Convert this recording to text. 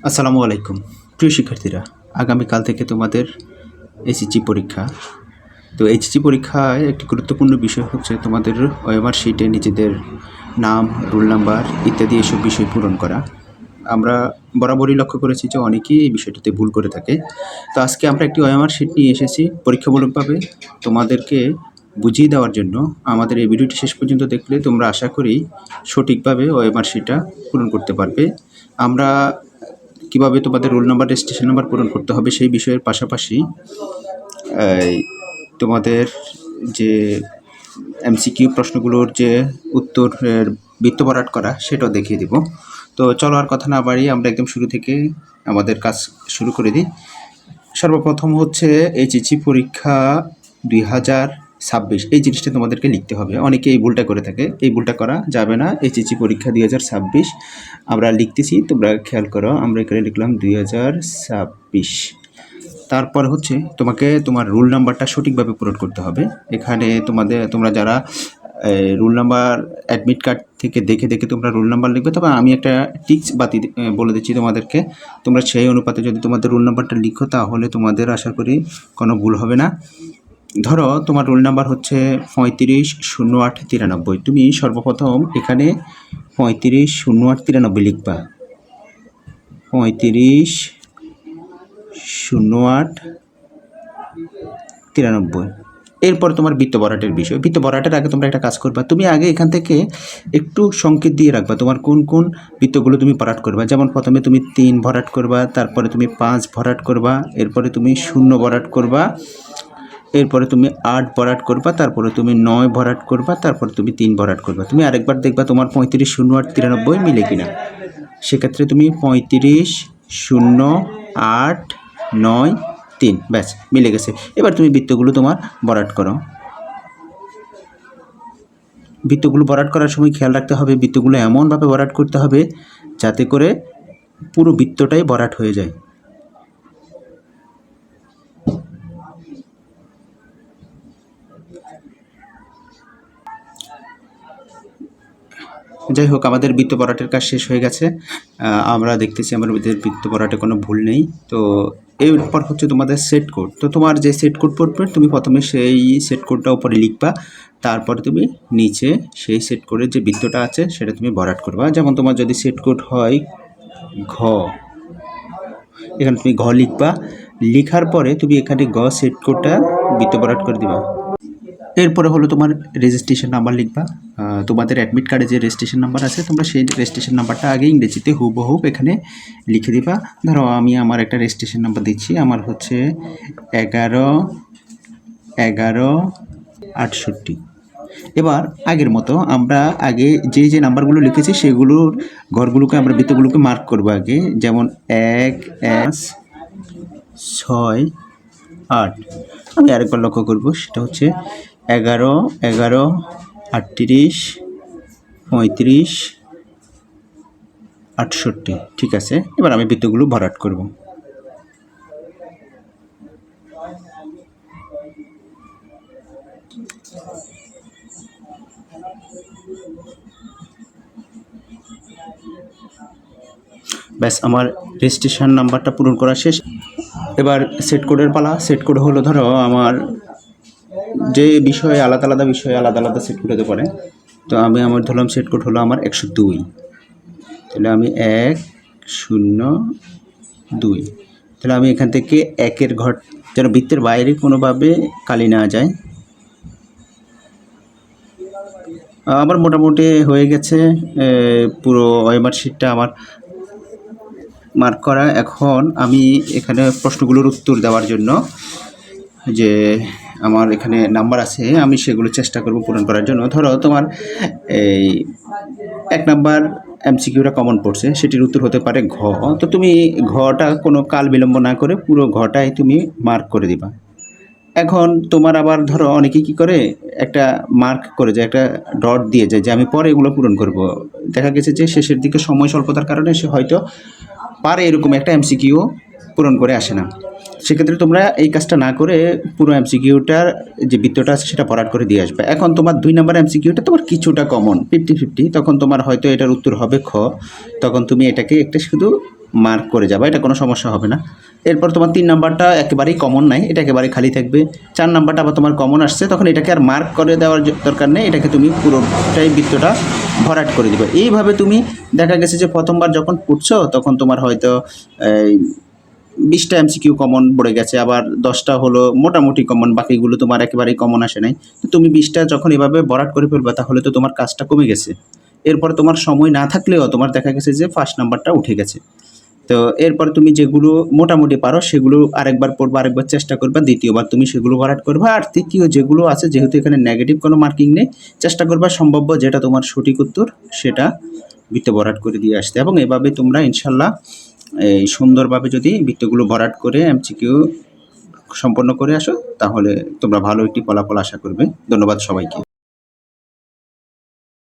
আসসালামু আলাইকুম প্রিয় শিক্ষার্থীরা, আগামীকাল থেকে তোমাদের এইচএসসি পরীক্ষা। তো এইচএসসি পরীক্ষায় একটি গুরুত্বপূর্ণ বিষয় হচ্ছে তোমাদের ওএমআর শিটে নিজেদের নাম, রোল নাম্বার ইত্যাদি এসব বিষয় পূরণ করা। আমরা বরাবরই লক্ষ্য করেছি যে অনেকেই এই বিষয়টিতে ভুল করে থাকে। তো আজকে আমরা একটি ওএমআর শিট নিয়ে এসেছি পরীক্ষামূলকভাবে তোমাদেরকে বুঝিয়ে দেওয়ার জন্য। আমাদের এই ভিডিওটি শেষ পর্যন্ত দেখলে তোমরা আশা করি সঠিকভাবে ওএমআর শিটটা পূরণ করতে পারবে। আমরা কীভাবে তোমাদের রোল নাম্বার, রেজিস্ট্রেশন নাম্বার পূরণ করতে হবে সেই বিষয়ের পাশাপাশি তোমাদের যে এমসিকিউ প্রশ্নগুলোর যে উত্তরের বৃত্ত ভরাট করা সেটাও দেখিয়ে দেব। তো চলো আর কথা না বাড়িয়ে আমরা একদম শুরু থেকে আমাদের কাজ শুরু করে দিই। সর্বপ্রথম হচ্ছে এইচএসসি পরীক্ষা 2026 এই জিনিসটা তোমাদেরকে লিখতে হবে। অনেকে এই ভুলটা করে থাকে, এই ভুলটা করা যাবে না। এইচএসসি পরীক্ষা 2026 আমরা লিখতেছি, তোমরা খেয়াল করো। আমরা এখানে লিখলাম 2026। তারপর হচ্ছে তোমাকে তোমার রোল নাম্বারটা সঠিকভাবে পূরণ করতে হবে। এখানে তোমরা যারা রোল নাম্বার অ্যাডমিট কার্ড থেকে দেখে দেখে তোমরা রোল নাম্বার লিখবে, তবে আমি একটা টিক্স বলে দিচ্ছি তোমাদেরকে। তোমরা সেই অনুপাতে যদি তোমাদের রোল নাম্বারটা লিখো তাহলে তোমাদের আশা করি কোনো ভুল হবে না। ধরো তোমার রোল নাম্বার হচ্ছে 350893। তুমি সর্বপ্রথম এখানে 350893 লিখবা। 350893। এরপর তোমার বৃত্ত ভরাটের বিষয়। বৃত্ত ভরাটের আগে তোমরা একটা কাজ করবা, তুমি আগে এখান থেকে একটু সংকেত দিয়ে রাখবা তোমার কোন কোন বৃত্তগুলো তুমি ভরাট করবা। যেমন প্রথমে তুমি 3 ভরাট করবা, তারপরে তুমি 5 ভরাট করবা, এরপরে তুমি 0 ভরাট করবা, এরপরে তুমি 8 ভরাট করবা, তারপরে তুমি 9 ভরাট করবা, তারপরে তুমি 3 ভরাট করবা। তুমি আরেকবার দেখবা তোমার 350893 মিলে কিনা। সেক্ষেত্রে তুমি 350893, ব্যাস মিলে গেছে। এবার তুমি বৃত্তগুলো তোমার ভরাট করো। বৃত্তগুলো ভরাট করার সময় খেয়াল রাখতে হবে বৃত্তগুলো এমনভাবে ভরাট করতে হবে যাতে করে পুরো বৃত্তটাই ভরাট হয়ে যায়। যাই হোক, আমাদের বৃত্ত ভরাটের কাজ শেষ হয়ে গেছে। আমরা দেখতেছি আমাদের বৃত্ত ভরাটে কোনো ভুল নেই। তো এরপর হচ্ছে তোমাদের সেট কোড। তো তোমার যে সেট কোড পড়বে তুমি প্রথমে সেই সেট কোডটা উপরে লিখবা, তারপরে তুমি নিচে সেই সেট কোডের যে বৃত্তটা আছে সেটা তুমি ভরাট করবা। যেমন তোমার যদি সেট কোড হয় ঘ, এখানে তুমি ঘ লিখবা। লিখার পরে তুমি এখানে গ সেট কোডটা বৃত্ত ভরাট করে দিবা। এরপরে হলো তোমার রেজিস্ট্রেশন নাম্বার লিখবা। তোমাদের অ্যাডমিট কার্ডে যে রেজিস্ট্রেশন নাম্বার আছে তোমরা সেই রেজিস্ট্রেশন নাম্বারটা আগে ইংরেজিতে হুবহু এখানে লিখে দিবা। ধরো আমি আমার একটা রেজিস্ট্রেশন নাম্বার দিচ্ছি, আমার হচ্ছে 1168। এবার আগের মতো আমরা আগে যে নাম্বারগুলো লিখেছি সেগুলোর ঘরগুলোকে আমরা বৃত্তগুলোকে মার্ক করবো আগে। যেমন 1, 1, 6, 8। আমি আরেকবার লক্ষ্য করবো, সেটা হচ্ছে 11, 11, 38, 35, 68। ঠিক আছে, এবার আমি বৃত্তগুলো ভরাট করব। ব্যাস, আমার রেজিস্ট্রেশন নাম্বারটা পূরণ করা শেষ। এবার সেট কোডের পালা। সেট কোড হলো, ধরো আমার যে বিষয়ে আলাদা আলাদা বিষয়ে আলাদা আলাদা সেট কোড হতে পারে। তো আমার ধরলাম সেট কোড হলো আমার 102। তাহলে আমি 102। তাহলে আমি এখান থেকে 1-এর ঘর যেন বৃত্তের বাইরে কোনোভাবে কালি না যায়। আমার মোটামুটি হয়ে গেছে পুরো ওএমআর শিটটা আমার মার্ক করা। এখন আমি এখানে প্রশ্নগুলোর উত্তর দেওয়ার জন্য যে আমার এখানে নাম্বার আছে আমি সেগুলো চেষ্টা করব পূরণ করার জন্য। ধরো তোমার এই 1 নাম্বার এমসিকিউটা কমন পড়ছে, সেটির উত্তর হতে পারে ঘ। তো তুমি ঘটা কোনো কাল বিলম্ব না করে পুরো ঘটাই তুমি মার্ক করে দিবা। এখন তোমার আবার ধরো অনেকেই কী করে, একটা মার্ক করে যায়, একটা ডট দিয়ে যায় যে আমি পরে এগুলো পূরণ করব। দেখা গেছে যে শেষের দিকে সময় স্বল্পতার কারণে সে হয়তো পারে এরকম একটা এমসিকিউ পূরণ করে আসে না। সেক্ষেত্রে তোমরা এই কাজটা না করে পুরো এমসিকিউটার যে বৃত্তটা আছে সেটা ভরাট করে দিয়ে আসবে। এখন তোমার 2 নাম্বার এমসিকিউটা তোমার কিছুটা কমন 50-50, তখন তোমার হয়তো এটার উত্তর হবে খ। তখন তুমি এটাকে একটা শুধু মার্ক করে যাবা, এটা কোনো সমস্যা হবে না। এরপর তোমার 3 নাম্বারটা একেবারেই কমন নাই, এটা একেবারে খালি থাকবে। 4 নাম্বারটা আবার তোমার কমন আসছে, তখন এটাকে আর মার্ক করে দেওয়ার দরকার নেই, এটাকে তুমি পুরোটাই বৃত্তটা ভরাট করে দিবে। এইভাবে তুমি দেখা গেছে যে প্রথমবার যখন পড়ছো তখন তোমার হয়তো এই 20টা এমসিকিউ কমন পড়ে গেছে, আবার 10টা হলো মোটামুটি কমন, বাকিগুলো তোমার একেবারেই কমন আসে নাই। তো তুমি 20টা যখন এভাবে ভরাট করে ফেলবা তাহলে তো তোমার কাজটা কমে গেছে। এরপর তোমার সময় না থাকলেও তোমার দেখা গেছে যে ফার্স্ট নাম্বারটা উঠে গেছে। তো এরপর তুমি যেগুলো মোটামুটি পারো সেগুলো আরেকবার পড়বা, আরেকবার চেষ্টা করবা, দ্বিতীয়বার তুমি সেগুলো ভরাট করবা। আর তৃতীয় যেগুলো আছে, যেহেতু এখানে নেগেটিভ কোনো মার্কিং নেই, চেষ্টা করবা সম্ভাব্য যেটা তোমার সঠিক উত্তর সেটা বৃত্ত ভরাট করে দিয়ে আসতে। এবং এভাবে তোমরা ইনশাল্লাহ এই সুন্দরভাবে যদি বৃত্তগুলো ভরাট করে এমসিকিউ সম্পন্ন করে আসো তাহলে তোমরা ভালো একটি ফলাফল আশা করবে। ধন্যবাদ সবাইকে।